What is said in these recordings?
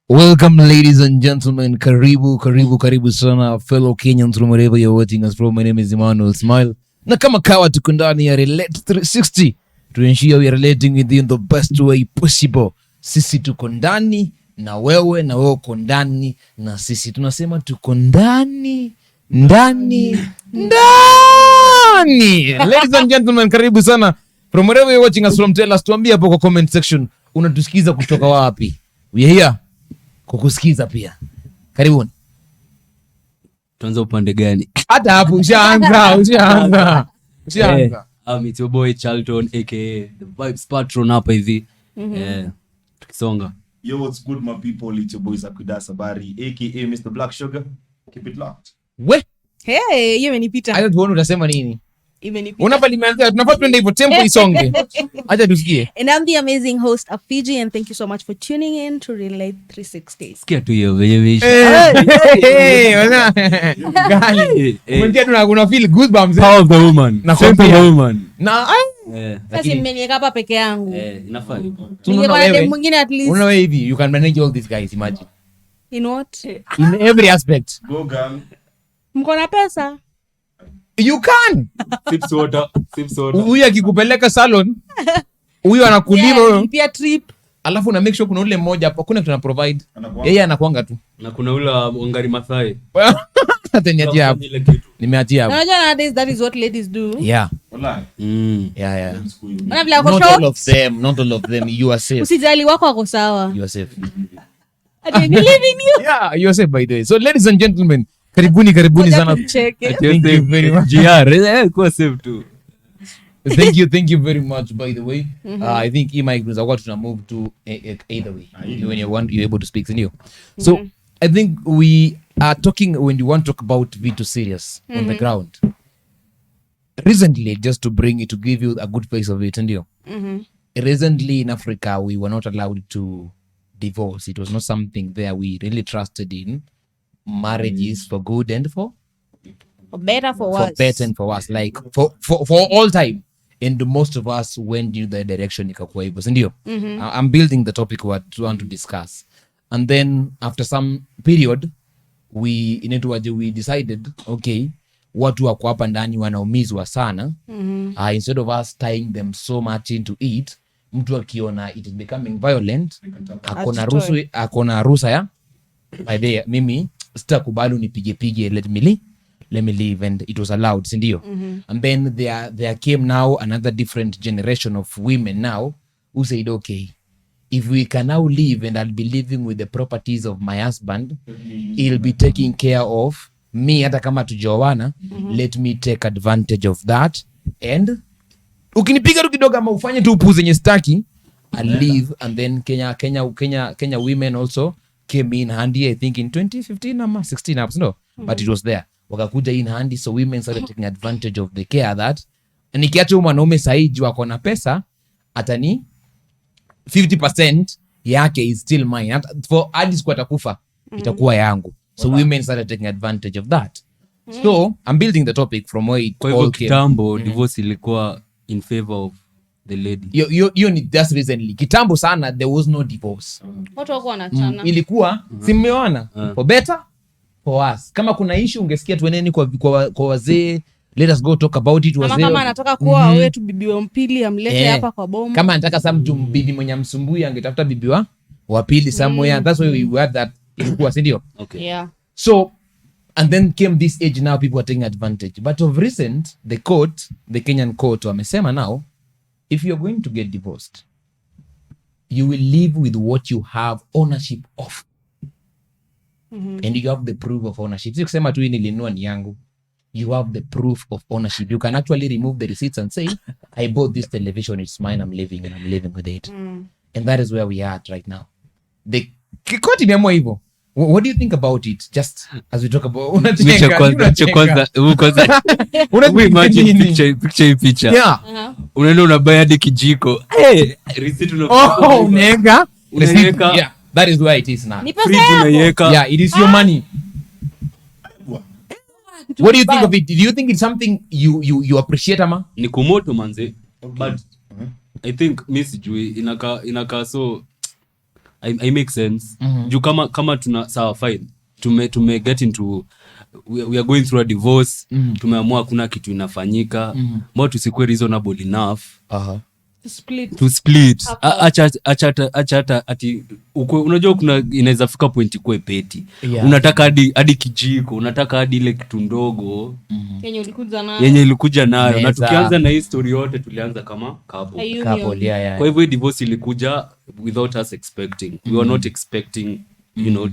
Welcome, ladies and gentlemen. Karibu sana, fellow Kenyans from wherever you're watching us from. My name is Emmanuel Smile. Na kama kawa tuko ndani ya Relate 360 to ensure we are relating with you in the best way possible. Sisi tuko ndani na wewe uko ndani na sisi. Tunasema tuko ndani. Ladies and gentlemen, karibu sana. From wherever you're watching us from, tell us, tuambie hapo kwa comment section unatusikiza kutoka wapi. We are here kukusikiza pia. Karibuni. Tuanze upande gani? Hata hapo ushaanza. It's your boy Charlton aka the Vibes Patron hapa hivi. Tukisonga. Yo, what's good my people? It's your boy Zakuda Sabari aka Mr. Black Sugar. Keep it locked. We? Hey, hiyo imenipita. Acha tuone utasema nini. Imenipita. Unapa limeanza, tunafaa tuende hivyo tempo isonge. Acha tusikie. And I'm the amazing host of Fiji and thank you so much for tuning in to Relate 360. Sikia tu hiyo venye Wana. Gani? Mwendia tuna feel goosebumps. Power of the woman. Na Strength of the woman. Na Sasa mmeniweka hapa peke yangu. Inafaa. Ningepata dem mwingine at least. Unaona hivi, you can manage all these guys, imagine. In what? In every aspect. Go gang. Mko na pesa? You can. Sip soda. Huyu akikupeleka salon, huyu anakuliva huyo. Pia trip. Alafu na make sure kuna ule mmoja hapo, kuna tuna provide. Anakuanga. Yeye anakuanga tu. Na kuna ule Wangari Maathai. Hata niachia hapo. Nimeachia hapo. Unajua nowadays that is what ladies do. Yeah. Wallahi. Yeah. Wana vile wako Not all short. of them. You are safe. Usijali wako wako sawa. You are safe. I believe in you. Yeah, you are safe by the way. So ladies and gentlemen, karibuni sana. Cheke. Thank you very much. GR, kwa save tu. Thank you very much by the way. I think Mike was about to move to either way. When you're able to speak, you. So I think we are talking when you want to talk about Vitu serious on the ground. Recently, just to give you a good face of it, and you. Recently in Africa, we were not allowed to divorce. It was not something there we really trusted in. Marriages for good and for better for worse. For better and for worse, like for all time. And most of us went in the direction ikakuwa hivyo, si ndio? I'm building the topic what we want to discuss. And then after some period we decided, okay, watu wako hapa ndani wanaumizwa sana. Instead of us tying them so much into it, mtu akiona it is becoming violent, akona ruhusa ya by the mimi sitakubali unipige, let me leave, and it was allowed, si ndio? And then there came now another different generation of women now who said, okay, if we can now live and I'll be living with the properties of my husband, he'll be taking care of me hata kama tujowana, let me take advantage of that, and ukinipiga tu kidogo ama ufanye tu upuzi zenye staki, I'll leave. And then Kenya women also came in handy, I think in 2015 ama 16 ups, no, but it was there. Wakakuja in handy, so women started taking advantage of the care that, nikiacha mwanaume saiji wako na pesa, atani 50% yake is still mine. For hadi siku atakufa, itakuwa yangu. So women started taking advantage of that. So I'm building the topic from where it all came. Kwa hivyo kitambo divorce ilikuwa in favor of the lady. You need just recently. Kitambo sana there was no divorce. Watu wako wanachana. Ilikuwa simeona for better for worse. Kama kuna issue ungesikia tueneni kwa wazee, let us go talk about it wazee. Kama anataka kuoa wewe tu bibi wa mpili amlete hapa kwa bomu. Kama anataka some mtu bibi mwenye msumbui angetafuta bibi wa pili somewhere. That's why we had that ilikuwa, si ndio? Okay. Yeah. So and then came this age now people are taking advantage. But of recent the Kenyan court wamesema now, if you're going to get divorced, you will live with what you have ownership of. And you have the proof of ownership. Si kusema tu nilinunua ni yangu. You have the proof of ownership. You can actually remove the receipts and say, I bought this television, it's mine, I'm living with it. And that is where we are at right now. The court imeamua hivyo. What do you think about it? Just as we talk about picture. Yeah. Unaenda unabaya hadi kijiko. Receipt unaweka. Yeah, that is where it is now. Ni pesa yako. Yeah, it is your money. What do you think of it? Do you think it's something you appreciate ama? Ni kumoto manze. But I think mimi sijui inaka so I make sense. Juu kama tuna sawa fine. Tume get into we are going through a divorce. Tumeamua kuna kitu inafanyika. Mbona tusikue reasonable enough to split. Acha ati unajua kuna inaweza fika point kwa peti. Unataka hadi kijiko, unataka hadi ile kitu ndogo yenye ilikuja nayo. Na tukianza na hii story yote tulianza kama couple. Kwa hivyo divorce ilikuja without us expecting. We were not expecting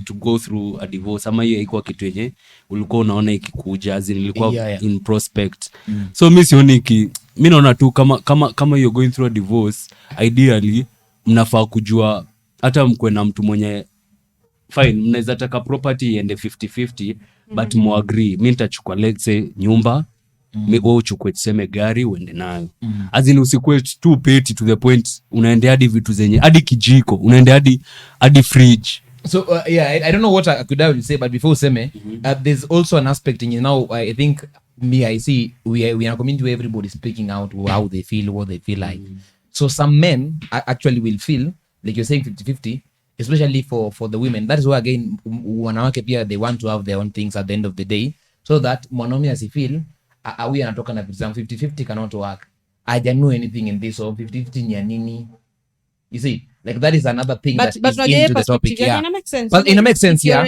to go through a divorce. Ama hiyo ilikuwa kitu yenye ulikuwa unaona ikikuja, as in ilikuwa in prospect. So mimi sioni mimi naona tu kama you're going through a divorce, ideally mnafaa kujua hata mkwe na mtu mwenye fine, mnaweza taka property iende 50-50 but mu agree. Mimi nitachukua let's say nyumba, wewe uchukue tuseme gari uende nayo. As in usikue too petty to the point unaendea hadi vitu zenye hadi kijiko, unaendea hadi fridge. So I don't know what Akuda will say, but before Useme, there's also an aspect in now. I think I see we are a community where everybody speaking out how they feel, what they feel like. So some men actually will feel like you're saying 50-50, especially for the women. That is why again wanawake pia they want to have their own things at the end of the day, so that mwanaume asifeel we anatoka na vitu zangu 50-50 cannot work. I don't know anything in this, so 50-50 ni ya nini? You see, like that is another thing that is into the topic. Yeah, but it makes sense. Yeah,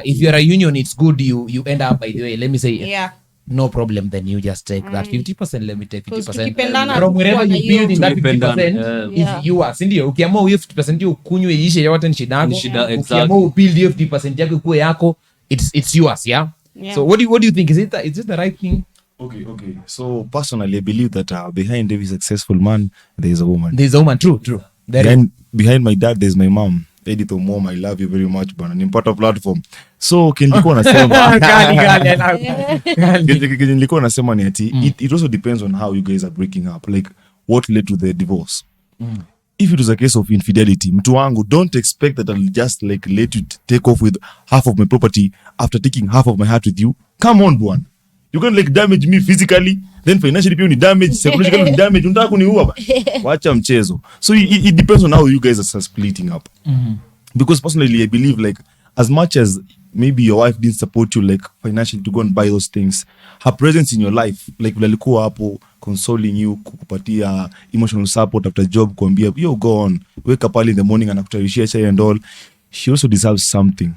if you're a union, it's good. You end up by the way. Let me say, no problem. Then you just take that 50%. Let me take 50% from wherever you build in that 50%. If you are sindio, ukiamua 50% ukunywe ishe yote ni shida yako. Ukiamua ubuild 50% yako kuwe yako, it's yours. Yeah. So what do you think? Is it the right thing? Okay. So personally, I believe that behind every successful man, there is a woman. There is a woman. True. Behind my dad, there's my mom. Edith Mom, I love you very much, bana. Ni part of platform. So nilikuwa nasema ni ati it also depends on how you guys are breaking up, like what led to the divorce. If it was a case of infidelity, mtu wangu, don't expect that I'll just like let you take off with half of my property after taking half of my heart with you. Come on, bwana. You can like damage me physically, then financially pia ni damage, psychologically ni damage, unataka kuniua ba. Wacha mchezo. So it depends on how you guys are splitting up. Because personally I believe like as much as maybe your wife didn't support you like financially to go and buy those things, her presence in your life, like alikuwa hapo consoling you, kukupatia emotional support after job, kuambia yo go on, wake up early in the morning and akutayarishia chai and all, she also deserves something.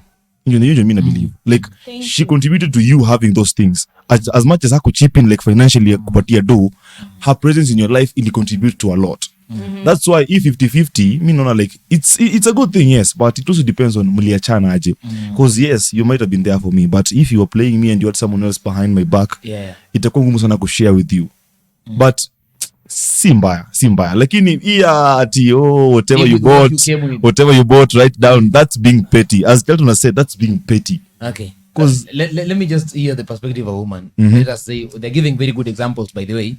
You mean I believe like she contributed to you having those things as much as haku chip in like financially kupatia do, her presence in your life ili contribute to a lot. That's why if 50-50 mi naona like it's a good thing, yes, but it also depends on mliachana aje, because yes, you might have been there for me, but if you were playing me and you had someone else behind my back, itakuwa ngumu sana kushare with you. But si mbaya lakini ati whatever you bought right down, that's being petty. As Kelton has said, that's being petty. Okay, because let me just hear the perspective of a woman. Let us say they're giving very good examples, by the way.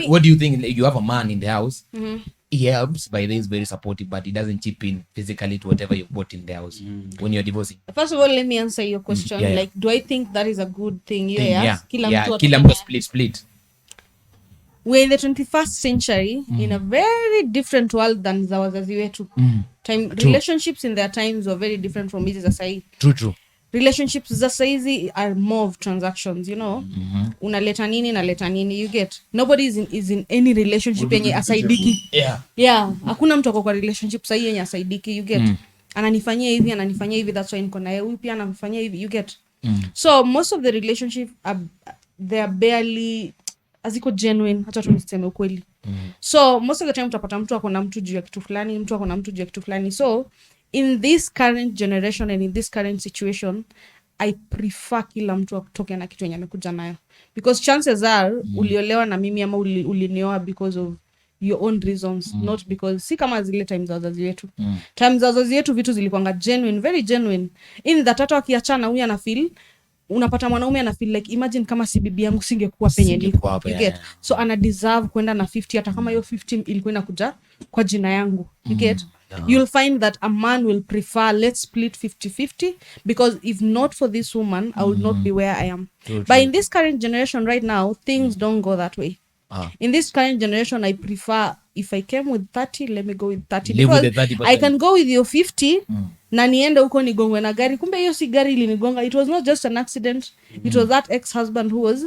What do you think? You have a man in the house, he helps, by the way, is very supportive, but he doesn't chip in physically to whatever you bought in the house when you're divorcing. First of all, let me answer your question. Like, do I think that is a good thing? Kila mtu split. We're in the 21st century in a very different world than za wazazi wetu. Relationships in their times were very different from hizi za sahi. True. Relationships za saizi are more of transactions, you know. Unaleta nini, you get. Nobody is in any relationship yenye asaidiki. Yeah. Hakuna mtu ako kwa relationship sahi yenye asaidiki, you get. Ananifanyia hivi, that's why niko naye. Huyu pia anamfanyia hivi, you get. So most of the relationships they are barely aziko genuine, hata tuniseme ukweli. So most of the time utapata mtu ako na mtu juu ya kitu fulani, so in this current generation and in this current situation, I prefer kila mtu atoke na kitu yenye amekuja nayo, because chances are uliolewa na mimi ama ulinioa because of your own reasons, not because si kama zile times za wazazi wetu. Times za wazazi wetu vitu zilikuanga genuine, very genuine, in that hata wakiachana huyu ana feel, unapata mwanaume ana feel like imagine kama si bibi yangu singekuwa penye niko, you get. So ana deserve kwenda na 50 hata kama hiyo 50 ilikuwa inakuja kwa jina yangu, you get. You'll find that a man will prefer let's split 50-50, because if not for this woman I would not be where I am. But in this current generation right now, things don't go that way. In this current generation, I prefer, if I came with 30, let me go with 30. Live with Because the 30%. I can go with your 50 na niende huko nigongwe na gari. Kumbe hiyo si gari ilinigonga. It was not just an accident. It was that ex-husband who was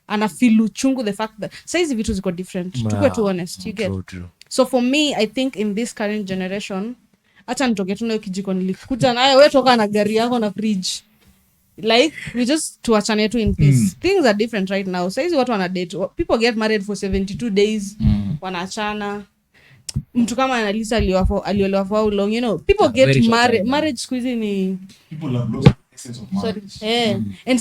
anafeel uchungu the fact that saizi vitu ziko different. Tukue tu honest, you get. True. So for me, I think in this current generation, acha nitoke tu nayo kijiko nilikuja nayo, wewe toka na gari yako na fridge. Like, we just tuachane tu in peace. Things are different right now. Saizi watu wana date. People get married for 72 days. Wanaachana. Mtu kama Annalisa aliolewa for how long, you know. People get very short married. time. Marriage siku hizi ni People have lost the essence of sorry. marriage. And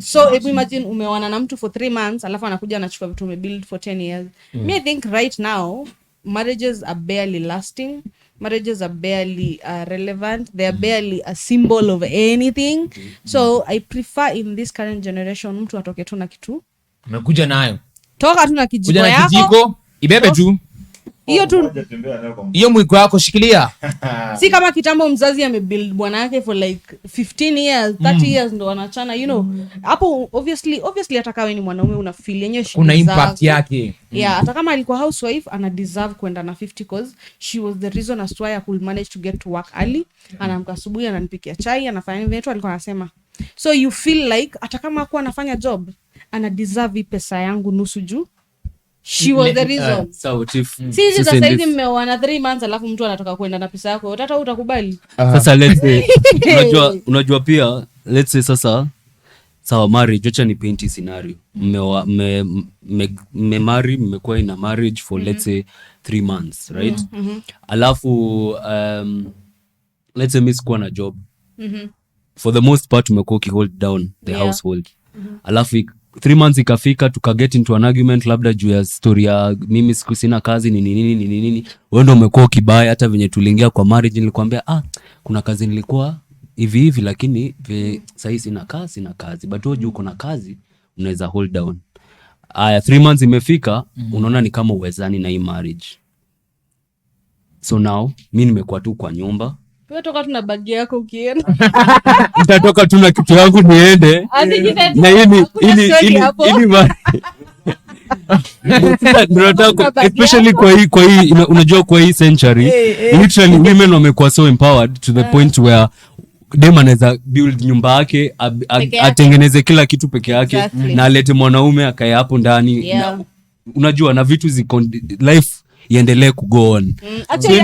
so if we imagine umewana na mtu for 3 months alafu anakuja anachukua vitu umebuild for 10 years. Me, I think right now marriages are barely lasting. Marriages are barely relevant. They are barely a symbol of anything. So I prefer in this current generation mtu atoke tu na kitu. Umekuja nayo. Toka tu na kijiko Kuja na yako. kijiko, ibebe tu. Hiyo tu Hajatembea nayo kwa Hiyo mwiko wako shikilia. si kama kitambo mzazi amebuild bwana yake for like 15 years, 30 years ndo wanachana, you know. Hapo obviously hata kama ni mwanaume una feel yenyewe Kuna impact yake. Yeah, hata kama alikuwa housewife ana deserve kwenda na 50 cause she was the reason as to why I could manage to get to work early. Anaamka asubuhi ananipikia chai, anafanya nini vitu alikuwa anasema. So you feel like hata kama hakuwa anafanya job, ana deserve hii pesa yangu nusu juu. She was the reason. So what if Sisi sasa hivi mmeoana 3 months alafu mtu anatoka kwenda na pesa yako. Tata utakubali? sasa let's say unajua pia let's say sasa sawa marriage, acha ni paint scenario. Marry, mmekuwa in a marriage for let's say 3 months, right? Alafu let's say mimi sikuwa na job. For the most part umekuwa hold down the household. Alafu 3 months ikafika tukaget into an argument labda juu ya story ya mimi siku sina kazi ni nini. Wewe ndio umekuwa kibaya. Hata venye tuliingia kwa marriage nilikwambia kuna kazi nilikuwa hivi lakini sasa sina kazi but wewe uko na kazi unaweza hold down. 3 months imefika, unaona ni kama uwezani na hii marriage. So now mimi nimekuwa tu kwa nyumba. Wewe toka tuna bag yako ukienda. Nitatoka tu na kitu yangu niende. Na ili especially kwa hii unajua kwa hii century literally women wamekuwa so empowered to the point where dem anaweza build nyumba yake atengeneze kila kitu peke yake. Exactly. Na alete mwanaume akae hapo ndani. Yeah. Unajua na vitu life iendelee kugo on. So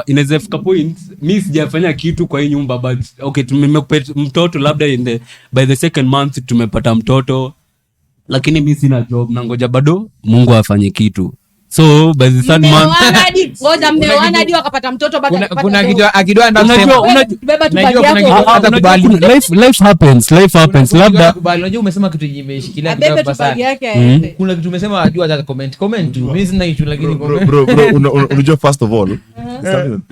inaweza fika point mimi sijafanya kitu kwa hii nyumba but okay tumepata mtoto labda by the second month tumepata mtoto lakini mimi sina job na ngoja bado Mungu afanye kitu. So by the third month mmeoana hadi wakapata mtoto bado Kuna kitu akidoa ndio beba tu bag yako. life happens labda unajua umesema kitu imeshikilia Abebe kidogo tu bag basa. yake aende. Kuna kitu umesema ajua hata comment tu. Mimi sina issue lakini bro, unajua first of all,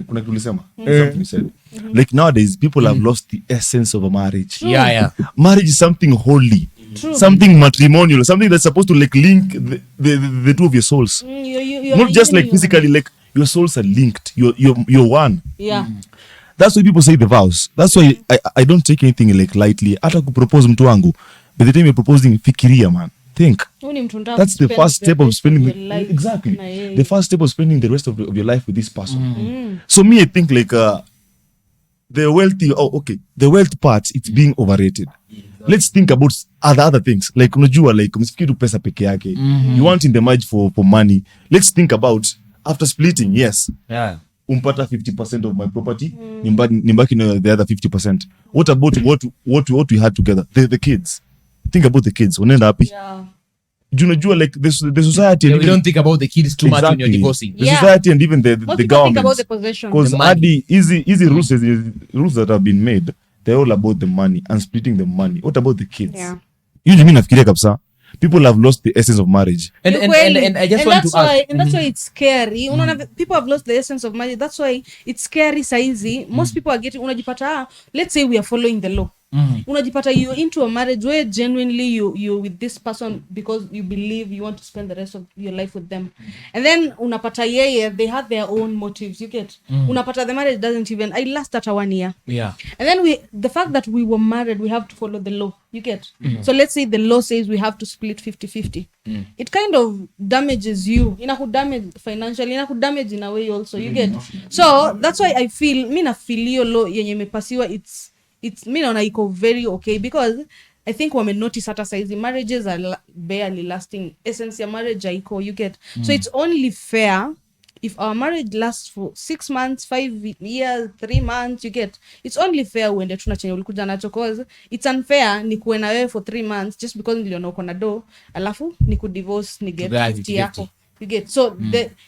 kuna kitu ulisema, something you said. Like nowadays people have lost the essence of a marriage. yeah. Marriage is something holy. True. Something matrimonial, something that's supposed to like link the two of your souls. Not just like physically, like your souls are linked. You're one. Yeah. That's why people say the vows. That's why I don't take anything like lightly. Hata kupropose mtu wangu, by the time you're proposing, fikiria man. Think. That's the first step of spending exactly the first step of spending the rest of your life with this person. So me, I think like the wealth part, it's being overrated. Let's think about other things. Like unajua like msifikiri pesa peke yake. You want in the marriage for money. Let's think about after splitting, yes. Yeah. Umpata 50% of my property, nimbaki na the other 50%. What about what we had together? The kids. Think about the kids. Unaenda happy? Yeah. Unajua like the society We don't think about the kids too much when you're divorcing. The society and even the government. Think about the possession. Because easy rules that have been made, they're all about the money and splitting the money. What about the kids? Yeah. Mimi nafikiria kabisa people have lost the essence of marriage. And I just want to ask. And that's why it's scary. Unaona people have lost the essence of marriage. That's why it's scary saizi. Most people are getting unajipata let's say we are following the law. unajipata you're into a marriage where genuinely you're with this person because you believe you want to spend the rest of your life with them, and then unapata yeye they have their own motives, you get. Unapata the marriage doesn't even last at 1 year, Yeah. and then the fact that we were married, we have to follow the law, you get. So let's say the law says we have to split 50-50. It kind of damages you, inakudamage financially, inakudamage in a way also, you get. So that's why I feel mi na feel hiyo law yenye imepasiwa it's mi naona iko very okay, because I think wame notice hata saizi marriages are barely lasting, essence ya marriage haiko, you get. So it's only fair if our marriage lasts for 6 months, 5 years, 3 months, you get. It's only fair uende tuna chenye ulikuja nacho, cause it's unfair ni kuwe na wewe for 3 months just because niliona uko na do, alafu ni kudivorce ni get 50 yako, you get. So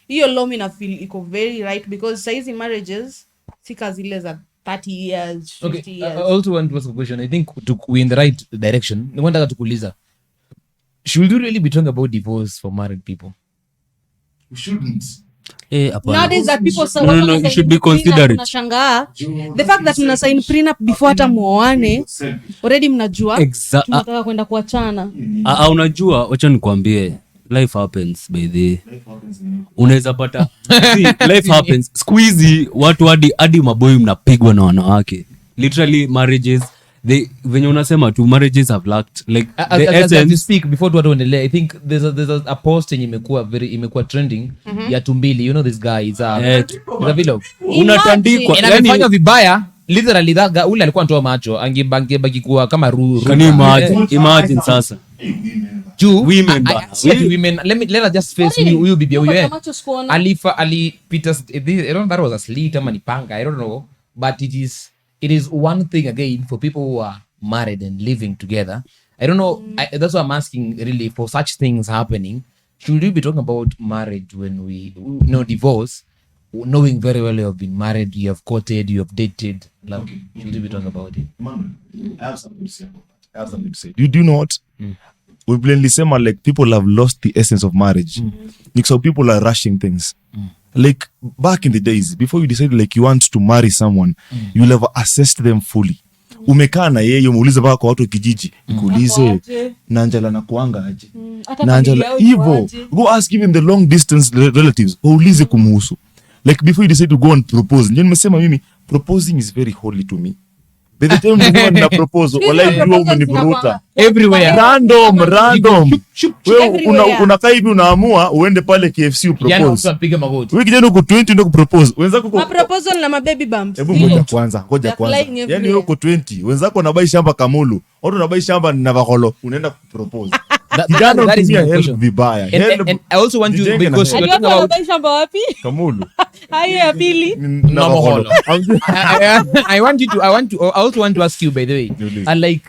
hiyo law mi na feel iko very right, because saizi marriages sika zile za 30 years, 50 Okay, years. I also want to ask a question. I think we're in the right direction. Nataka tukuuliza, should we really be talking about divorce for married people? We shouldn't. Hapana. Nowadays that people say No, you should be considerate. Tunashangaa the fact that mna sign prenup before hata muoane, already mnajua tunataka kwenda kuachana. Unajua, wacha nikwambie, life happens by the unaweza pata life happens. Squeezy watu hadi maboy mnapigwa na wanawake, literally marriages venye unasema tu marriages have lacked like the As you essence. speak, before tuwatu endelee, I think there's a post yenye imekuwa trending ya Tumbili, you know this guy is a vlog, Unatandikwa and amefanya vibaya literally. That guy ule alikuwa anatoa macho, angebaki kuwa kama can you imagine sasa women women. Let us just face huyu bibi huyu alipita. I don't know that was a slit ama ni panga, I don't know, but it is one thing again for people who are married and living together. I don't know. That's why I'm asking, really, for such things happening, should we be talking about marriage when we divorce, knowing very well you have been married, you have courted, you have dated? Like, should we be talking about it? Emmanuel, I have something to say about that. I have something to say. Do you know what? We plainly say, like, people have lost the essence of marriage. Like, so people are rushing things. Like, back in the days, before you decide like you want to marry someone, you'll have assessed them fully. Umekaa na yeye, umeuliza mpaka kwa watu kijiji, nikuulize Nanjala na kuanga aje, Nanjala hivyo, go ask even the long distance relatives, uulize kumuhusu. Like, before you decide to go and propose. Ndio nimesema mimi, proposing is very holy to me. By the time you na propose, wala jua umenivuruta Everywhere. random. Everywhere. Unakaa hivi unaamua uende pale KFC upropose. Piga magoti. Wewe kijana uko 20 ndio kupropose. Wenzako Ma proposal na mababy bumps. Hebu ngoja kwanza. They're flying everywhere. Yaani wewe uko 20, wenzako wanabai shamba Kamulu, watu wanabai shamba Navakolo, unaenda kupropose. Kijana That is unatumia my help question. vibaya. And I also want to, Jijenge na because help. you're talking Aliwapa about wabai shamba wapi? Kamulu. Hayo ya pili. Navakolo. I also want to ask you, by the way, Please. like,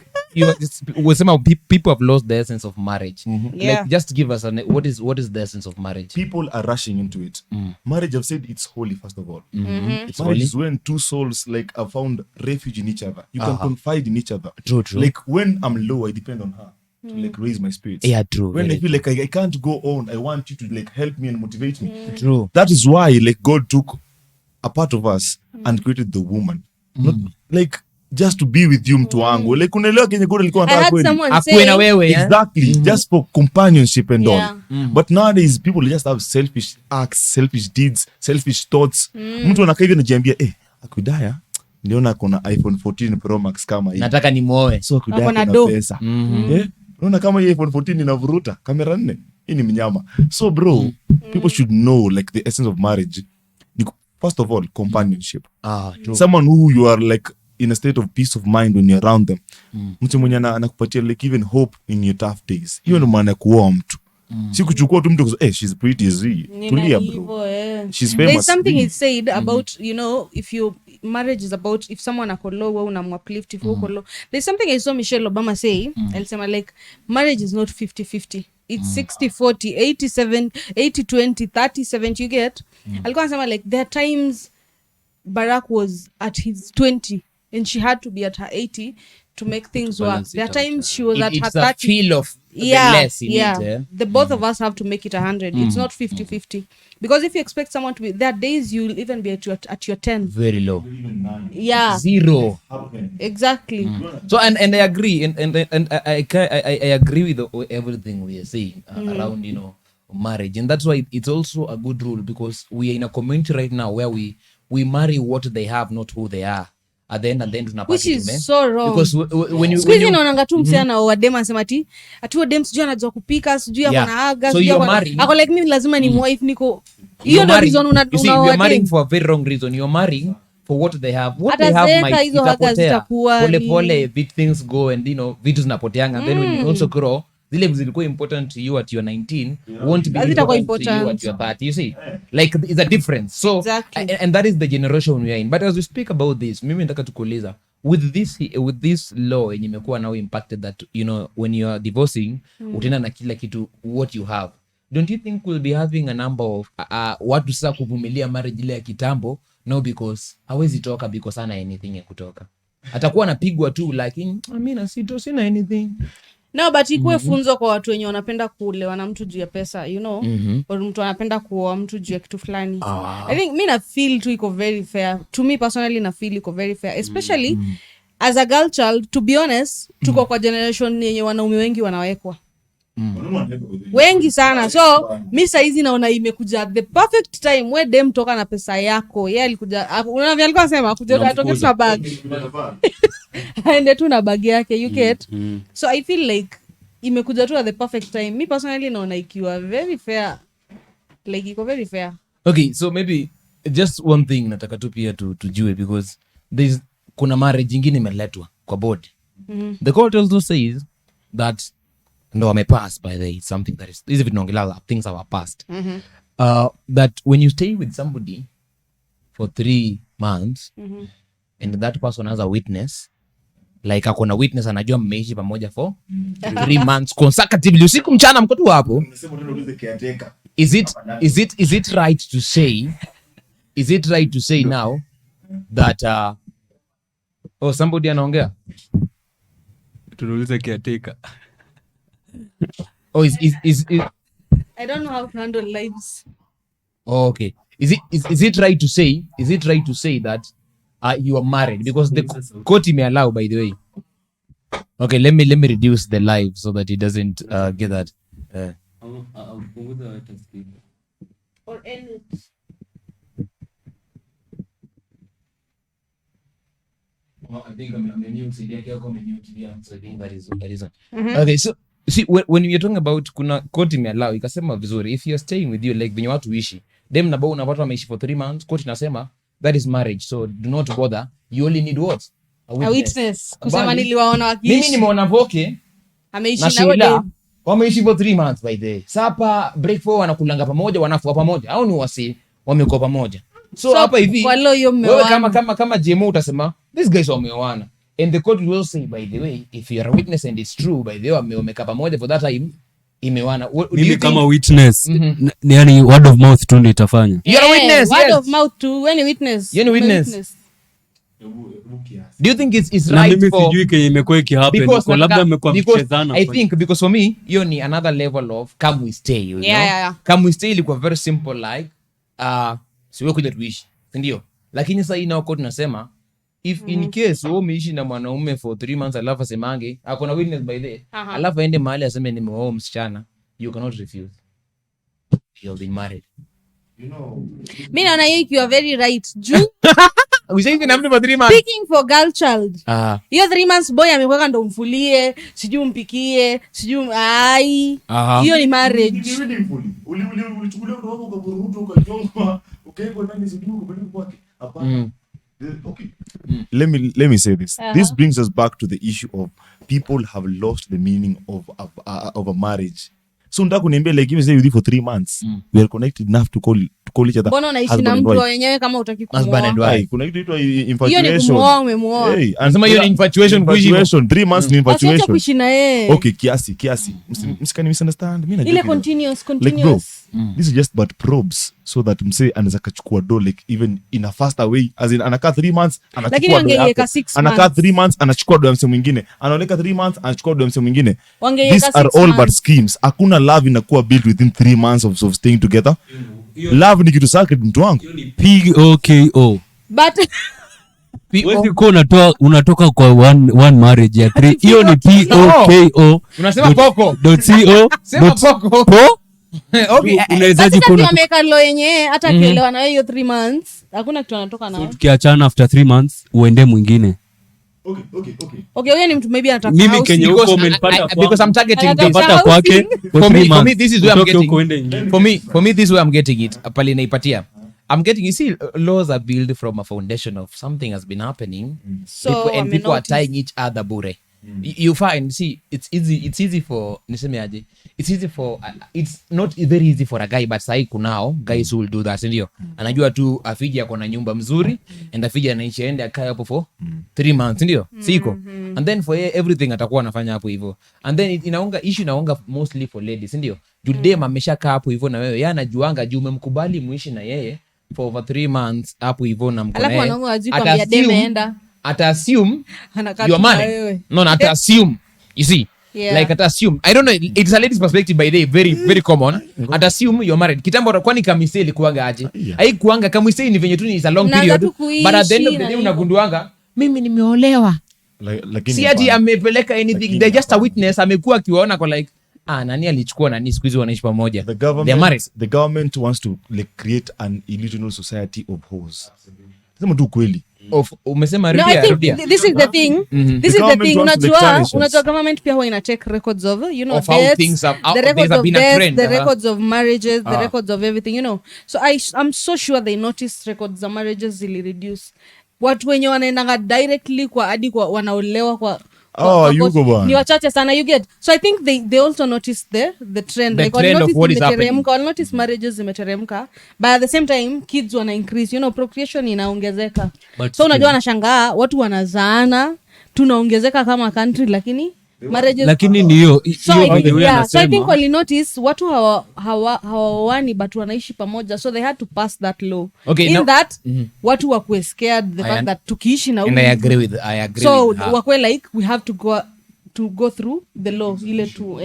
people have lost the essence of marriage. Yeah. Like, just give us what is the essence of marriage? People are rushing into it. Marriage, I've said it's holy, first of all. It's Marriage holy. is when two souls like have found refuge in each other. You can confide in each other. True. Like when I'm low, I depend on her to like raise my spirits. Yeah, true. When Very I feel like I can't go on, I want you to like help me and motivate me. true. That is why like God took a part of us and created the woman. Not like just to be with you mtu wangu. Like unaelewa kenye God alikuwa I anataka had kweli. someone Akuwe na say wewe, yeah? Exactly. Just for companionship and Yeah. all. But nowadays people just have selfish acts, selfish deeds, selfish thoughts. Mtu anakaa hivi anajiambia, akidaya niona kuna iPhone 14 Pro Max kama hii. Nataka nimuoe. So akidaya Ako na kuna do. pesa. Unaona kama hii iPhone 14 inavuruta kamera 4. Hii ni mnyama. So bro, people should know like the essence of marriage. First of all, companionship. True. Someone who you are like in a state of peace of mind when you're around them. Mtu mwenye anakupatia like even hope in your tough days. Hiyo ndio maana ya kuoa mtu. Si kuchukua tu mtu kusema she's pretty as we. Tulia bro. She's famous. There's something we. he said about, you know, if your marriage is about, if someone ako low, wewe unamuuplift, if uko low. There's something I saw Michelle Obama say, alisema like, marriage is not 50-50. It's 60-40, 80-20, 30-70, you get? Alikuwa anasema like, there are times Barack was at his 20 and she had to be at her 80 to make things work. balance it There are out, times she was at her It's a 30. feel of the Yeah, less in yeah. it. The both of us have to make it 100. It's not 50-50. Because if you expect someone to be, there are days you'll even be at your 10. Very low. Yeah, Zero. exactly. So and I agree and I agree with everything we are saying around marriage, and that's why it's also a good rule, because we are in a community right now where we marry what they have, not who they are. At the end tunapata Which tume- is so wrong. because when you Siku hizi naonanga tu msichana wa dem anasema ati huyo dem sijui anajua kupika, sijui ako Yeah. na aga, So sijui you're ako marrying- ako like mimi lazima ni wife niko. Hiyo you're ndio marrying- reason you see, you're una marrying for a very wrong reason. You're marrying for what they have. What they Hata have zeka might hizo haga itapotea. zitakuwa Pole ni- pole things go and vitu zinapoteanga. And then when you also grow, zile zilikuwa important to you at your 19 won't be Hazitakuwa important to you important. at your 30. You see, like it's a difference. So Exactly. and that is the generation we are in. But as we speak about this, mimi nataka tukuuliza with this law yenye imekuwa now impacted that when you are divorcing utaenda na kila kitu what you have. Don't you think we'll be having a number of watu sasa kuvumilia marriage ile ya kitambo? No, because hawezi toka because ana anything ya kutoka. Atakuwa anapigwa tu lakini mimi sina anything. No, but ikuwe funzo kwa watu wenye wanapenda kuolewa na mtu juu ya pesa, or mtu anapenda kuoa mtu juu ya kitu fulani. I think mi na feel tu iko very fair. To me personally na feel iko very fair, especially as a girl child. To be honest, tuko kwa generation yenye wanaume wengi wanawekwa wengi sana, so mi saizi naona imekuja the perfect time where dem toka na pesa yako. Yeye alikuja, unavyo alikuwa anasema atoke tu na bag aende tu na bag yake, you get. So I feel like imekuja tu at the perfect time. Mi personally naona ikiwa very fair, like iko very fair. Okay, so maybe just one thing nataka tu pia tujue, because kuna marriage ingine imeletwa kwa board. The court also says that ndo wamepass, by the way, it's something that is hizi vinaongelea things are past. That when you stay with somebody for 3 months and that person has a witness, like akona witness, anajua mmeishi pamoja for 3 months consecutively, usiku mchana mko tu hapo. Is it right to say now that somebody anaongea? tunauliza caretaker. Oh, is I don't know how to handle lives. oh, okay. Is it right to say that you are married, because the court may allow, by the way. Okay, let me reduce the live so that it doesn't get that. Or any. I think I'm so I think that is okay. So see, when you're talking about kuna court imeallow, ikasema vizuri, if you're staying with you, like venye watu ishi dem na bao unapata wameishi for 3 months, court inasema that is marriage, so do not bother, you only need what, A witness. Kusema Bali, niliwaona mimi wakiishi. nimeona Voke Ameishi na na wewe. Sheila wameishi for 3 months by the way. Sapa breakfast wanakulanga pamoja, wanafua pamoja, au ni wasi wamekuwa pamoja. So hapa hivi kwa leo hiyo wewe mmeoana. kama JMO utasema these guys wameoana, and the court will say, by the way, if you are a witness and it's true, by the way wamekaa pamoja for that time, imeoana. Mimi kama witness ni yani word of mouth tu ndio itafanya. you are a witness, Word yes. of mouth tu, when witness. You're a witness. Do you think it's Na right mimi for sijui kenye imekuwa ikihappen kwa labda amekuwa mchezana. I think because for me hiyo ni another level of come we stay, you know. Yeah. Come we stay ilikuwa very simple, like siwe kuja tuishi, ndio. Lakini sasa ina court nasema if in case wewe umeishi na mwanaume for 3 months alafu asemange akona witness by the alafu aende mahali aseme nimeoa msichana, you cannot refuse, you've been married. Mimi naona hiyo ikiwa very right. Juu We say na mtu for 3 months. speaking for girl child. Hiyo 3 months boy amekweka ndo umfulie, sijui umpikie, sijui ai. Hiyo ni marriage. Ulichukulia kutoka kwa burutu ukachoma ukaiko ndani sijui ukapeleka kwake. Hapana. Okay. Let me say this. This brings us back to the issue of people have lost the meaning of a marriage. So ndako niambia, like even say with you for 3 months, we are connected enough to call each other. Mbona unaishi husband na and mtu wife. wenyewe kama utaki Husband and kumuoa? wife. Kuna kitu inaitwa Hiyo ni infatuation. kumuoa, umemuoa. Hey, Anasema hiyo ni infatuation kuishi hivyo. 3 months ni Basi acha infatuation. kuishi na yeye. Okay, kiasi. Msikani misunderstand. Mimi najua. Ile kidogo. continuous. Like bro, this is just but probes so that mse anaweza kachukua do like even in a faster way, as in anakaa 3 months Lakini anachukua do wangeiweka yako, 6 anakaa months. 3 months anachukua do ya mse mwingine, anaoleka 3 months anachukua do ya mse mwingine. Wangeiweka These are 6 all but months. schemes. Hakuna love inakuwa built within 3 months of staying together. Love ni kitu sacred, mtu wangu. POKO. But Wewe uko unatoka kwa one marriage ya 3. Hiyo ni POKO. Unasema poko. .co. Sema poko. Po? Okay. Unawezaje sasa kuona wameweka law yenye hata akielewa na hiyo 3 months hakuna kitu anatoka nao. tukiachana after 3 months uende mwingine? Okay, huyo ni mtu maybe anataka Mimi housing. Kenya Because huko umenipata because I'm targeting Anataka this. Pata kwake for For 3 me, months. this is where I'm Utoke huko uende getting. ingine. For me, this is where I'm getting it. Pale naipatia. I'm getting. You see, laws are built from a foundation of something has been happening. So, People are amenotice. tying each other bure. You find, see, it's easy for nisemeaje. It's not very easy for a guy, but sahi kunao guys who will do that, ndio. Anajua tu afiji ako na nyumba mzuri and afiji anaishi ende akae hapo for 3 months, ndio. Siko. And then for everything atakuwa anafanya hapo hivyo. And then inaonga mostly for ladies, ndio. Judem ameshakaa hapo hivyo na wewe, yeye anajuanga juu umemkubali muishi na yeye for over 3 months hapo hivyo na mko Alafu naye. wanaume hawajui kwambia deme enda. Ata assume Anakaa your tu na money. wewe. No, ata assume. You see? Yeah. Like ata assume. I don't know, it's a lady's perspective by the very very common. Ata assume you're married. Kitambo kwani kamisi ilikuwaga aje? Haikuanga kamisi ni venye tu ni a long Mnaanza period. tu kuishi But at the end of the na day hivyo. unagunduanga mimi nimeolewa. Lakini Si ati hapana. amepeleka anything. They're just a witness. Amekuwa akiwaona kwa like nani alichukua nani siku hizi wanaishi pamoja. They're married. The government wants to like create an illusional society of hoes. Sema tu kweli. Umesema No, I think rudia. this is the thing. This is the government thing. wants to make tarnishes. Unajua government pia huwa ina check records of, you know, Of how deaths, things have- how the things records have of been a deaths, trend, the uh-huh. records of marriages, the records of everything, you know. So I'm so sure they noticed records za marriages zili reduce. Watu wenye wanaendanga directly kwa hadi kwa wanaolewa kwa yuko bwana. ni wachache sana, you get. So I think they also noticed the trend, The like trend of notice what is happening. imeteremka, notice marriages zimeteremka, but at the same time kids wana increase, you know, procreation inaongezeka. But So unajua wanashangaa watu wanazaana, tunaongezeka kama country lakini marriages. Lakini ni hiyo So hiyo I think, by the way yeah, so I think anasema wali notice watu hawawani but wanaishi pamoja, so they had to pass that law. Okay, in now- that watu wakuwe scared the I fact un- that tukiishi na And I agree with her. so wakwe like we have to go through the law ile tu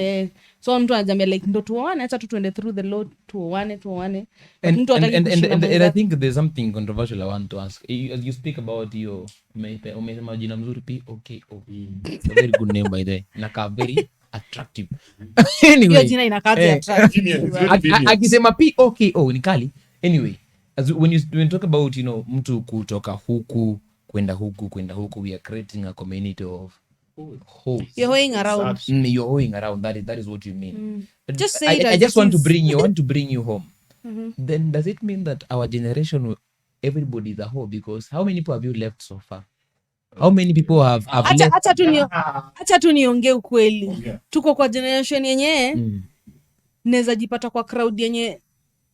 so mtu anajambia like ndo tuoane, acha tu tuende through the law, tuoane. And, Mtu hataki kuishi na and I mwenzake. think there's something controversial I want to ask. As you speak about your umesema jina mzuri POKO. It's a very good name by the way. Naka very attractive. Hiyo Anyway, jina inakazi attractive. akisema POKO ni kali. Anyway, when you talk about, you know, mtu kutoka huku kwenda huku, we are creating a community of hoes. You're hoeing around. You're hoeing around. That is what you mean. Just say it I as just it want to is. bring you home. Then does it mean that our generation, everybody is a hoe? Because how many people have you left so far? How many people have left? Acha tu niongee ukweli. Tuko kwa generation yenye naweza jipata kwa crowd yenye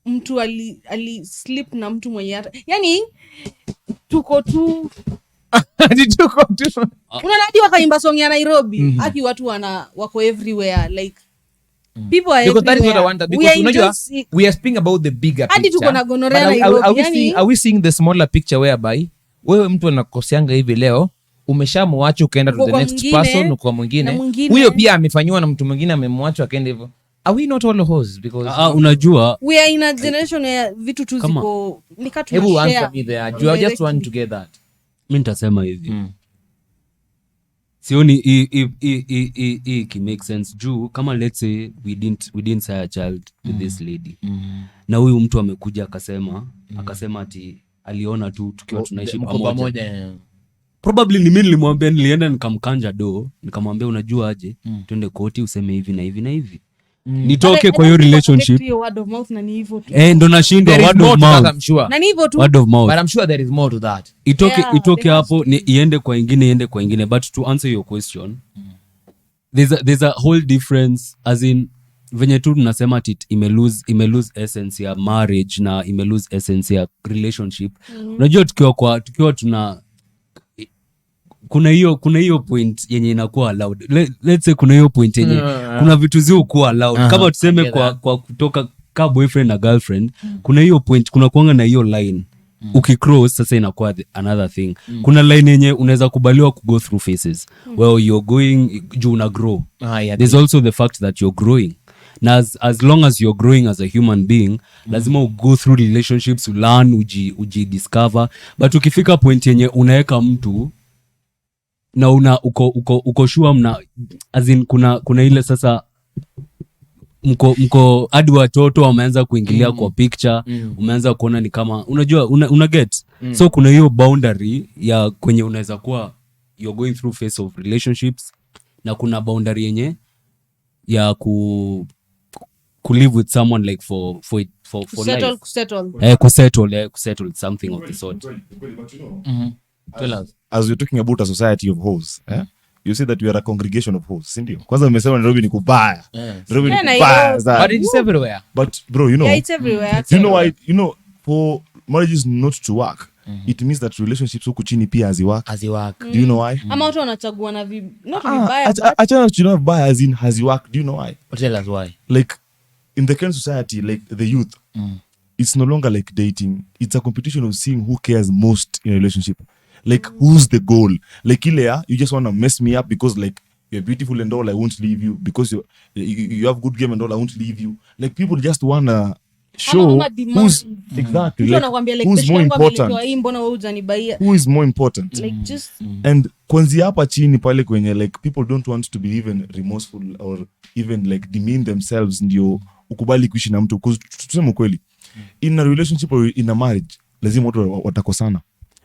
mtu ali sleep na mtu mwenye hata yani tuko tu unaona hadi wakaimba song ya Nairobi aki watu wako everywhere like people are Because that is what I everywhere. want. We Because are unajua, just- we are speaking about the bigger Hadi picture. tuko na gonorrhea But Nairobi, yani- are we seeing the smaller picture whereby wewe mtu anakosianga hivi leo umeshamwacha ukaenda to Uko the kwa next mwingine, person kwa na mwingine mwingine. huyo pia amefanyiwa na mtu mwingine amemwacha akaenda hivyo. Are we not all hoes? Because unajua we are in a generation ya vitu tu Kama- ziko nika hebu tunashare. answer me there. Do I just want to get that? mi nitasema hivi sioni hii ki make sense juu kama let's say we didn't say a child with this lady na huyu mtu amekuja akasema ati aliona tu tukiwa tunaishi Mko pamoja pamoja. probably ni mimi nilimwambia, nilienda nikamkanja do nikamwambia unajua aje twende koti useme hivi na hivi na hivi nitoke kwa hiyo relationship Hiyo word of mouth na ni hivyo tu. ndo nashindwa There is word more of to that, mouth I'm sure. Na ni hivyo tu. word of mouth But I'm sure there is more to that. itoke Yeah, itoke there has hapo iende kwa ingine but to answer your question there's a whole difference as in venye tu tunasema ati imelose essence ya marriage na imelose essence ya relationship unajua tukiwa tuna kuna hiyo point yenye inakuwa allowed. Let's say kuna hiyo point yenye kuna vitu zi kuwa allowed kama tuseme I get that. kwa kutoka ka boyfriend na girlfriend kuna hiyo point, kuna kuanga na hiyo line ukicross sasa inakuwa another thing. Kuna line yenye unaweza kubaliwa go through phases where you're going juu una grow. There's also the fact that you're growing, na as long as you're growing as a human being lazima go through relationships, learn, uji discover. But ukifika point yenye unaweka mtu na uko sure mna as in kuna ile sasa mko hadi watoto wameanza kuingilia kwa picture, umeanza kuona ni kama unajua una get. So kuna hiyo boundary ya kwenye unaweza kuwa you're going through phase of relationships, na kuna boundary yenye ya ku live with someone like for life. Kusettle something of the sort. Tell us. As we're talking about a society of hoes, you say that we are a congregation of hoes, sindio? Kwanza umesema Nairobi ni kubaya. Nairobi ni kubaya sana. But it's everywhere. But bro, you know, Yeah, it's everywhere. you know why? You know, for marriages not to work, it means that relationships huku chini pia haziwork. Do you know why? Ama watu wanachagua na not vibaya, but Achana to vibaya as in haziwork. Do you know why? Tell us why. Like in the current society, like the youth, it's no longer like dating. It's a competition of seeing who cares most in a relationship. Like who's the goal? Like you just want to mess me up because like you're beautiful and all, I won't leave you. Because you have good game and all, I won't leave you. Like people just want to show who's exactly mtu like, anakuambia like who's more important. hii mbona wewe hujanibaia? Who is more important? Like just And kwanzia hapa chini pale kwenye like people don't want to be even remorseful or even like demean themselves ndio ukubali kuishi na mtu. Tuseme ukweli, in a relationship or in a marriage lazima watu watakosana,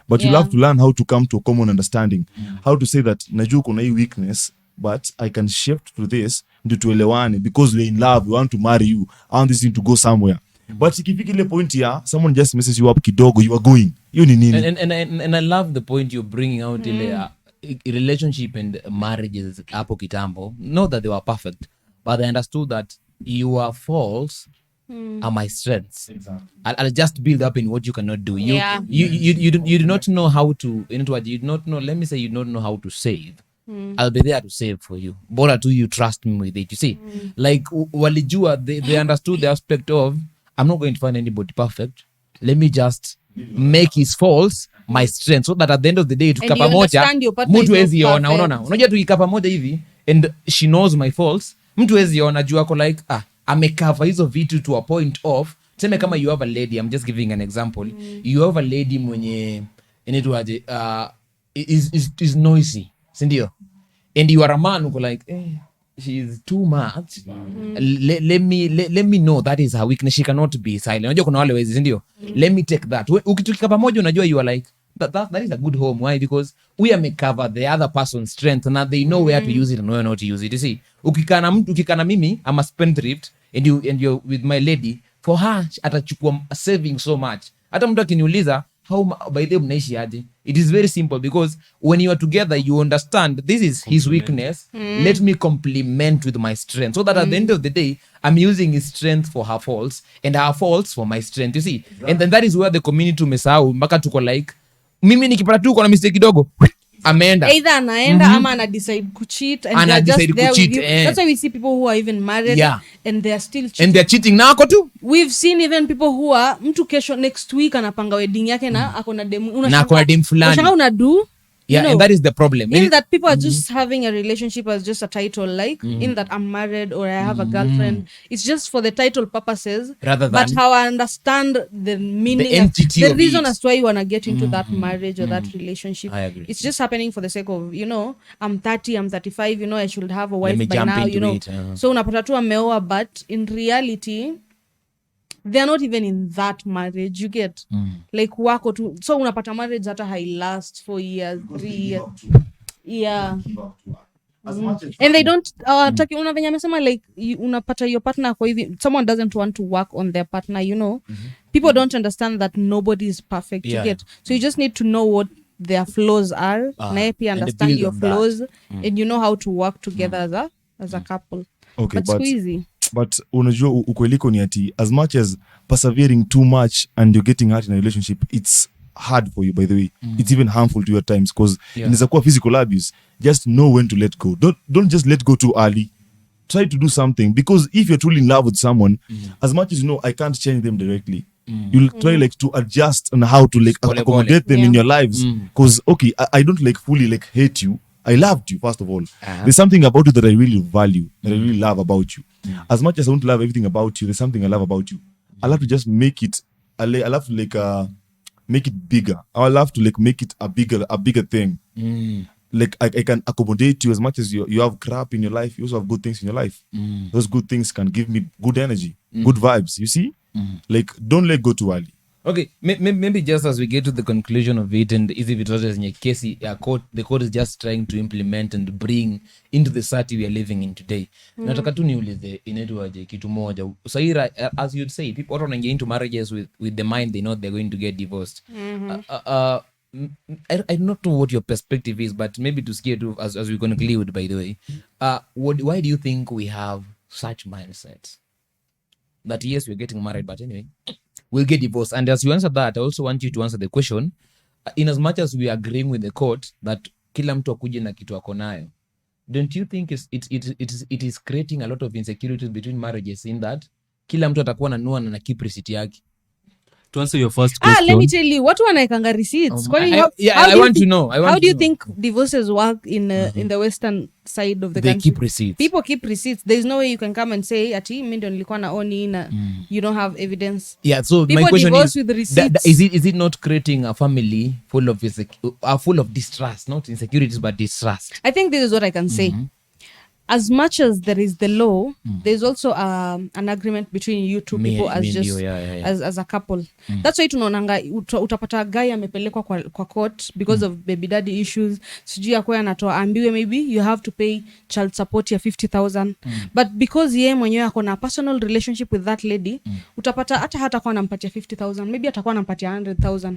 but you have to learn how to come to a common understanding, how to say that najua kuna hii weakness but I can shift to this ndio tuelewane because we're in love, we want to marry you, I want this thing to go somewhere. But ikifika ile point ya someone just messes you up kidogo, you are going, hiyo ni nini? And I love the point you're bringing out ile relationship and marriages hapo kitambo, not that they were perfect, but I understood that your faults are my strengths. Exactly. I'll just build up in what you cannot do. Yeah. You do not know how to, you do not know, let me say you don't know how to save. I'll be there to save for you. Bora tu you trust me with it. You see, like walijua, they understood the aspect of, I'm not going to find anybody perfect. Let me just make his faults my strength, so that at the end of the day tukikaa you pamoja understand your partner mtu is hezi not ona, unaona, unajua tukikaa pamoja hivi and she knows my faults, mtu hezi ona juu ako like amekava hizo vitu to a point of, tuseme kama you have a lady, I'm just giving an example, you have a lady mwenye inaitwaje is noisy, si ndio, and you are a man uko like she is too much. Let me know that is her weakness, she cannot be silent. Unajua kuna wale wezi, si ndio? Let me take that. Ukitukika pamoja unajua you are like that is a good home. Why? Because we are cover the other person's strength and they know where to use it and where not to use it. You see, ukikana mimi I'm a spendthrift and you're with my lady, for her atachukua saving so much. Hata mtu akiniuliza how by the mnaishi aje, it is very simple, because when you are together you understand this is his weakness, let me complement with my strength, so that at the end of the day I'm using his strength for her faults and her faults for my strength, you see. Exactly. And then that is where the community umesahau mpaka tuko like mimi nikipata tu kuna mistake kidogo ameenda either anaenda ama ana decide kucheat and they are just there with you. That's why we see people who are even married and they are still cheating. And they are cheating na ako tu. We've seen even people who are mtu kesho next week anapanga wedding yake na ako na demu, na ako na demu fulani, unashanga unadu. Yeah, and that is the problem. In that people are just having a relationship as just a title, like in that I'm married or I have a girlfriend. It's just for the title purposes, rather than, but how I understand the meaning, the entity the of reason it. as to why you want to get into that marriage or that relationship. I agree. It's just happening for the sake of, I'm 30, I'm 35, I should have a wife me by jump now, into it, So unapata tu ameoa, but in reality they are not even in that marriage, you get like wako tu, so unapata marriage hata high last 4 years 3 years, and they don't una venye amesema like unapata your partner kwa hivi, someone doesn't want to work on their partner, people don't understand that nobody is perfect, you get, so you just need to know what their flaws are, na pia understand your flaws, and you know how to work together as a couple. Okay, but squeezy. But unajua ukweliko ni ati as much as persevering too much and you're getting hurt in a relationship, it's hard for you, by the way. It's even harmful to your times, because inaweza kuwa physical abuse. Just know when to let go. Don't just let go too early. try to do something, because if you're truly in love with someone, as much as you know I can't change them directly, you'll try like to adjust on how to like Pole accommodate them Yeah. in your lives, because okay, I don't like fully like hate you. I loved you first of all. There's something about you that I really value, that I really love about you. As much as I don't love everything about you, there's something I love about you. I love to just make it. I love to like make it bigger. I love to like make it a bigger thing. Like I can accommodate you as much as you have crap in your life. You also have good things in your life. Those good things can give me good energy, good vibes. You see, like don't let go too early. Okay, maybe just as we get to the conclusion of it, and hizi vitu zote zenye kesi ya court, the court is just trying to implement and bring into the society we are living in today. Nataka tu niulize inaitwaje kitu moja. Saira, as you'd say, people watu wanaingia into marriages with the mind they know they're going to get divorced. I don't know what your perspective is, but maybe to scare to as we conclude, by the way, why do you think we have such mindsets that yes, we're getting married, but anyway, we'll get divorced? And as you answer that, I also want you to answer the question, in as much as we are agreeing with the court that kila mtu akuje na kitu ako nayo, don't you think it is creating a lot of insecurities between marriages, in that kila mtu atakuwa nanua na keep receipt yake? To answer your first question, let me tell you, watu wanaekanga receipts. Kwani I want to know. How do you think divorces work in the western side of the They country? keep receipts. People keep receipts. There's no way you can come and say ati mimi ndio nilikuwa na oni na you don't have evidence. Yeah, so People my question divorce is, with receipts. is it not creating a family full of distrust, not insecurities but distrust? I think this is what I can say. As much as there is the law, there's also an agreement between you two people as just as a couple. That's why tunaonanga utapata guy amepelekwa kwa court because of baby daddy issues. Sijui akwe anatoa ambiwe maybe you have to pay child support ya 50,000. But because yeye mwenyewe ako na personal relationship with that lady, utapata hata kwa anampatia 50,000, maybe atakuwa anampatia 100,000.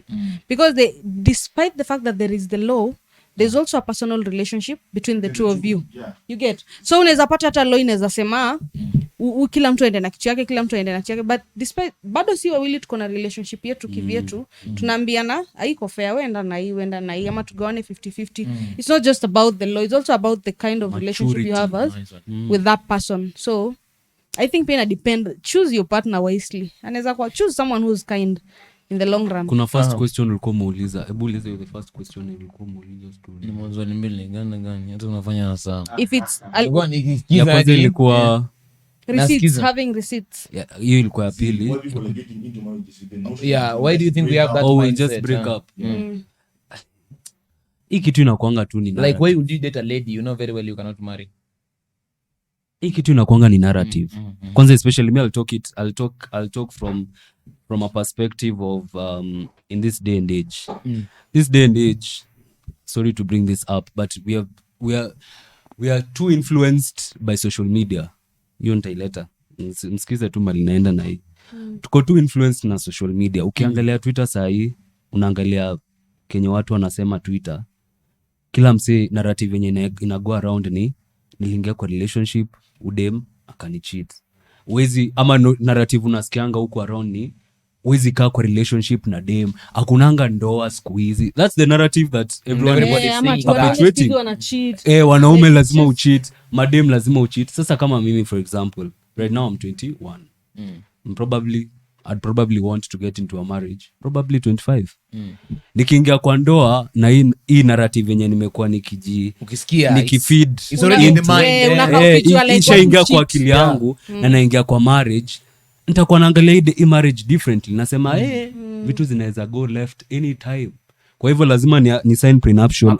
Because despite the fact that there is the law, there's also a personal relationship between the two of you. You get? So unaweza pata hata law inaweza sema kila mtu aende na kitu yake, kila mtu aende na kitu yake, but despite bado si wawili tuko na relationship yetu kivyetu, tunaambiana haiko fair, wenda na hii ama tugawane 50-50. It's not just about the law, it's also about the kind of relationship you have with that person. So I think pia depend, choose your partner wisely. Anaweza kwa choose someone who's kind in the long run. kuna first question ulikuwa muuliza, hebu uliza the first question ulikuwa muuliza story. Ni mwanzo ni mbili gani hata unafanya sawa. If it's Ya kwanza ilikuwa receipts, Nasikiza. having receipts. hiyo ilikuwa ya pili. People are getting into marriages with the notion Yeah, why do you think we have that Oh, we mindset? just break up. Hii kitu inakuanga tu ni Like, why would you date a lady you know very well you cannot marry? hii kitu inakuanga ni narrative. Kwanza especially me, I'll talk from a perspective of in this day and age. This day and age, sorry to bring this up, but we are too influenced by social media. Hiyo nitaileta msikize tu mali naenda na hii. Tuko too influenced na social media. Ukiangalia Twitter saa hii, unaangalia kenye watu wanasema Twitter, kila msee narrative yenye inago around ni niliingia kwa relationship, udem akanicheat. Uwezi ama narrative unasikianga huko around ni uwezi kaa kwa relationship na dem, akunanga ndoa siku hizi. That's the narrative that everyone is perpetuating. Wanaume lazima ucheat, madem lazima ucheat. Sasa kama mimi for example, right now I'm 21. I'd probably want to get into a marriage probably 25. Nikiingia kwa ndoa na hii narrative yenye nimekuwa Ukisikia nikifeed it's already in the mind. Ishaingia kwa akili yangu na naingia kwa marriage, nitakuwa naangalia hii marriage differently. Nasema vitu zinaweza go left anytime. Kwa hivyo lazima ni sign prenuptial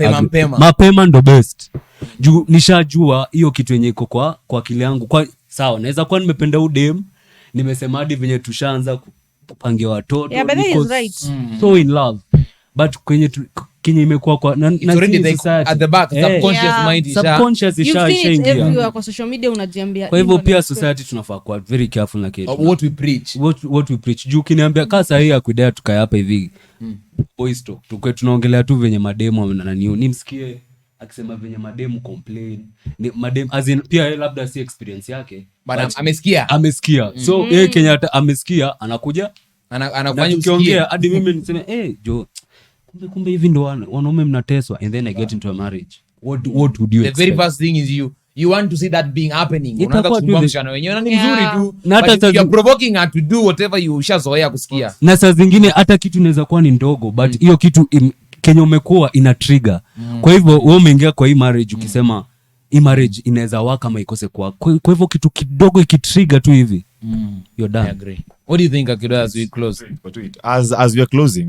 mapema ndo best. Juu nishajua hiyo kitu yenye iko kwa akili yangu. Kwa sawa, naweza kuwa nimependa udem, nimesema hadi venye tushaanza kupangia watoto, yeah, but that is right. So in love, but kenye imekuwa kwa it's already like at the back, subconscious mind ishaingia everywhere kwa social media unajiambia. Kwa hivyo pia society tunafaa kuwa very careful na kitu what we preach. What we preach. Juu kiniambia kaa saa hii ya kuidea tukaya hapa hivi boys talk, tukwe tunaongelea tu venye mademu na naniu, nimsikie akisema venye mademu complain ni mademu as in pia labda si experience yake but amesikia so yeye Kenya amesikia anakuja anafanya ukiongea hadi mimi niseme jo kumbe hivi ndo wanaume mnateswa, and then I get into a marriage. What would you the expect? very first thing is you want to see that being happening. Itakuwa Unaanza tu kusumbua the- msichana wenyewe na ni Yeah. mzuri tu. Na hata But saa you are provoking her to do whatever you ushazoea kusikia. na saa zingine hata kitu inaweza kuwa ni ndogo but hiyo kitu kenye umekuwa ina trigger. Kwa hivyo wewe umeingia kwa hii marriage ukisema hii marriage inaweza waka ama ikose kwa hivyo kitu kidogo ikitrigger tu hivi you're I done. agree. What do you think, Akido, as we close? But wait, as we are closing,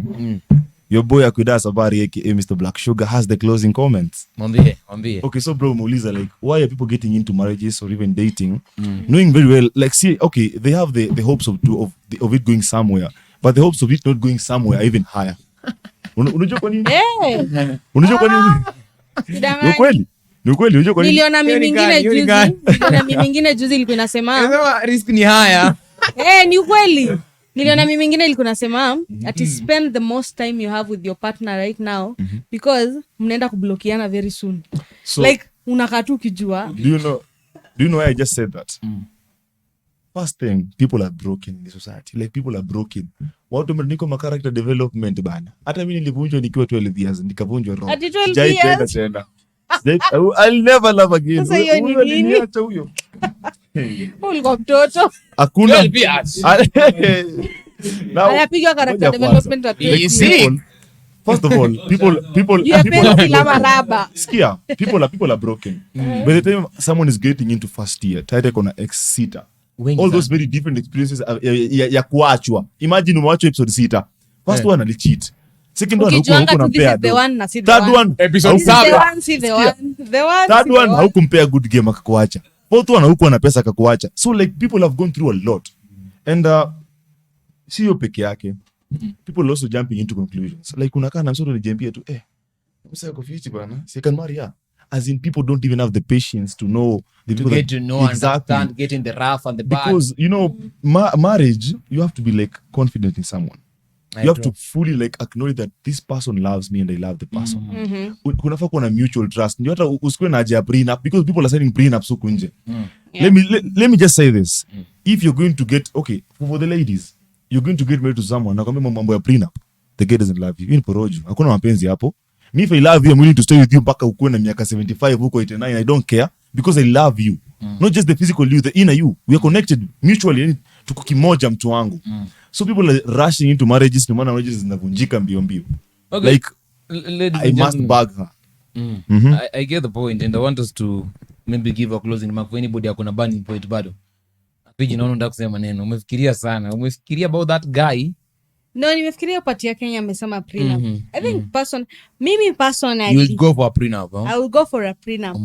your boy Akida Sabari aka Mr. Black Sugar has the closing comments. Mwambie. Okay, so bro, Mauliza, like, why are people getting into marriages or even dating, knowing very well, like, see, okay, they have the hopes of it going somewhere, but the hopes of it not going somewhere are even higher. Unajua kwa nini? Unajua kwa nini? Ni ukweli. Ni ukweli, unajua kwa nini? Niliona mimi mingine juzi ilikuwa inasema Risk ni haya. ni ukweli. Niliona mimi mingine ilikuwa inasema ati spend the most time you have with your partner right now because mnaenda kublokiana very soon. So, Like unakaa tu ukijua. do you know why I just said that? First thing, people are broken in the society. Like, people are broken. Watu niko ma character development bana. Hata mimi nilivunjwa nikiwa 12 years, nikavunjwa roho. Ati 12 Sijaipenda years? tena. I'll never love again. Sasa hiyo ni Huyo nini? aliniacha huyo. Ulikuwa mtoto. Hakuna. 12 years. Now, Anapigwa character ngoja development kwanza. wa You 12 see? years. First of all, people You are paying kama raba. Skia, people are broken. By the time someone is getting into first year, tayari kuna ex-sita. Wengi All sana. those very different experiences ya kuachwa. Imagine umewachwa episode 6. First one alicheat. Second one Ukijuanga tu this is hukumpea the do. one na si the Third one. one Episode This is the saba. one, si the one. The one, Third si the one haukumpea good game akakuacha. Fourth one haukuwa na pesa akakuacha. So like people have gone through a lot. And si hiyo peke yake. People also jumping into conclusions. Like unakaa na msoto nijiambia tu msa yako fiti bana. Si can marry her. As in, people don't even have the patience to know the To people get that- to know, exactly. understand, get in the rough and the bad. Because you know, marriage, you have to be like confident in someone. You have to fully like acknowledge that this person loves me and I love the person. Kunafaa kuwa na mutual trust. Ndio hata usikuwe na haja ya prenup because people are signing prenups huku nje. Yeah. Let me just say this. If you're going to get, okay, for the ladies, you're going to get married to someone, nakwambia mambo ya prenup, the guy doesn't love you. Hii ni porojo. Hakuna mapenzi hapo. Me, if I love you, I'm willing to stay with you mpaka ukuwe na miaka 75 huko 89. I don't care because I love you. Not just the physical you, the inner you. We are connected mutually. Yani tuko kimoja mtu wangu. So people are rushing into marriages, no maana marriages zinavunjika mbio mbio. Okay. Like, Ladies I and must gentlemen, bag her. I get the point and I want us to maybe give a closing remark for anybody akona burning point bado. Piji, naona unataka kusema maneno. Umefikiria sana. Umefikiria about that guy. No, nimefikiria pati ya Kenya amesema prenup. I think mimi personally, You will go for a prenup, huh? I will go for a prenup.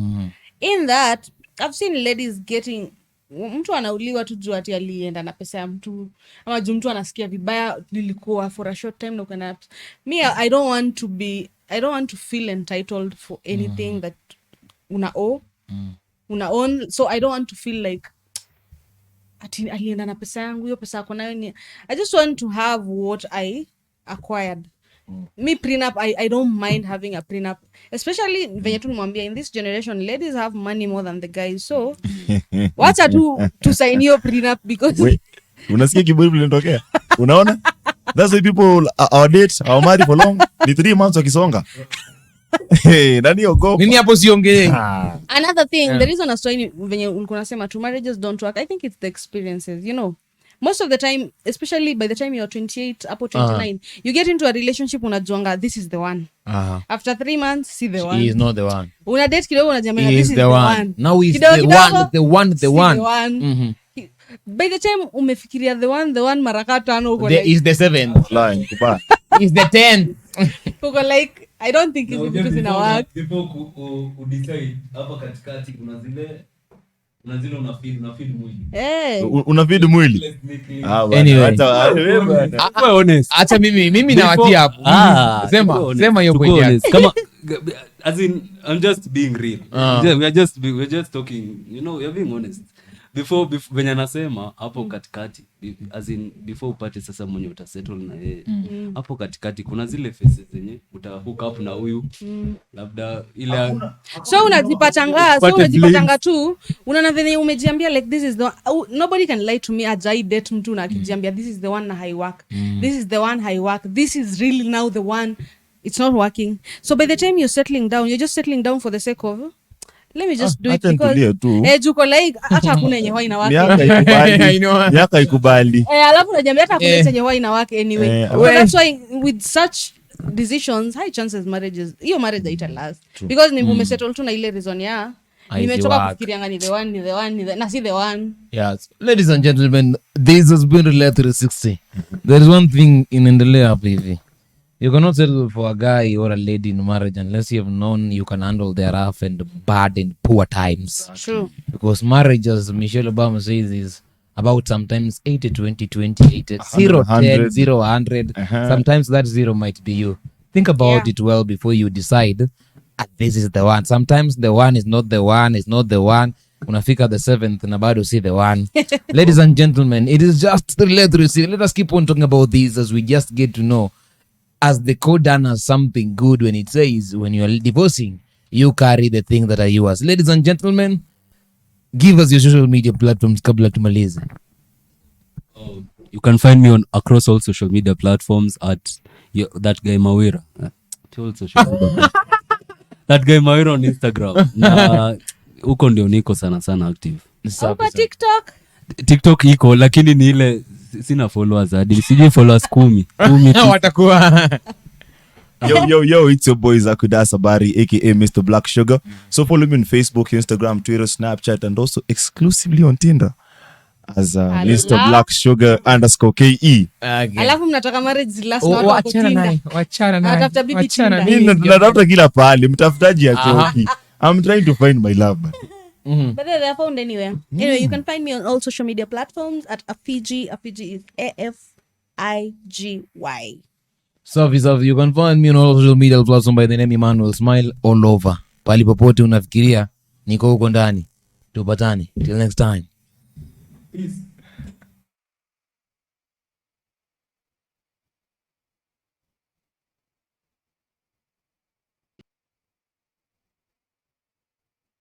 In that, I've seen ladies getting, mtu anauliwa tu juu ati alienda na pesa ya mtu, ama juu mtu anasikia vibaya nilikuwa for a short time na ukana. Me, I don't want to feel entitled for anything that una own. So I don't want to feel like ati alienda na pesa yangu, hiyo pesa yako nayo ni. I just want to have what I acquired. Me prenup, I don't mind having a prenup, especially venye tu nimwambia, in this generation ladies have money more than the guys, so wacha tu sign your prenup because Wait, unasikia kiburi vilitokea? Unaona? That's why people our date, our marry for long. Ni 3 months wakisonga. Nani ogopa? Mimi hapo siongee. another thing, the reason as why venye ulikuwa unasema two marriages don't work, I think it's the experiences, you know. Most of the time, especially by the time you're 28 up 29, you get into a relationship unajuanga this is the one. After 3 months, see the one. He is not the one. Una date kidogo unajamia He this is is the one. Now he's Kidogo the kidogo, one. see the one. By the time umefikiria the one mara tano uko There like, is the 7th. Lying, kubaya. Is the 10th. uko like I don't think it's because in our work. Udecide hapa katikati kuna zile unafeel mwili. Unafeed mwili. Bwana, Anyway. hata wewe bwana. We're honest. Acha mimi nawatia hapo. Sema hiyo point yako. Kama as in I'm just being real. We're just talking, you know, we're being honest. Before venye nasema hapo katikati, as in before upate sasa mwenye utasettle na yeye. Hapo katikati kuna zile faces zenye utahook up na huyu. Labda ile So unajipatanga tu unaona venye umejiambia like this is the one. Nobody can lie to me ajai date mtu na akijiambia this is the one na high work. This is the one high work. This is really now the one. It's not working. So by the time you're settling down, you're just settling down for the sake of let me just do it acha nitulie tu. juko like hata hakuna yenye huwa inawake. Miaka ikubali. Miaka ikubali. Alafu unajambia hata hakuna yenye huwa inawake anyway. Well, That's why with such decisions high chances hiyo marriage haita last because ni umesettle tu na ile reason ya nimetoka kufikiria ni the one na si the one. Yes, ladies and gentlemen, this has been Relay 360. There is one thing inaendelea hapa hivi. You cannot settle for a guy or a lady in marriage unless you have known you can handle their rough and bad and poor times. True. Because marriage, as Michelle Obama says, is about sometimes 80-20-20, 80, 0-10, 0-100. Sometimes that 0 might be you. Think about it well before you decide, this is the one. Sometimes the one is not the one, is not the one. Unafika the 7th na bado see the one. Ladies and gentlemen, it is just the letter. Let us keep on talking about this as we just get to know. As the Quran has something good when it says, when you are divorcing, you carry the thing that are yours. Ladies and gentlemen, give us your social media platforms kabla tumalize. You can find me on across all social media platforms at that guy Mawira. That guy Mawira on Instagram. Na huko ndio niko sana active. Kwa TikTok iko lakini ni ile sina followers hadi sijui followers 10 Watakuwa Yo, it's your boy Zakuda Sabari, aka Mr. Black Sugar. So follow me on Facebook, Instagram, Twitter, Snapchat, and also exclusively on Tinder as Mr. Black Sugar _KE. Alafu mnataka marriage last na watu wako Tinder. Wachana naye. Atafuta bibi Tinder. Mimi natafuta kila pahali, mtafutaji atoki. I'm trying to find my love. But they're found anywhere. Anyway, you can find me on all social media platforms at Afiji. Afiji is AFIGY. So you can find me on all social media platforms by the name Emmanuel Smile all over. Pali popote unafikiria niko huko ndani. Tupatane. Till next time. Peace.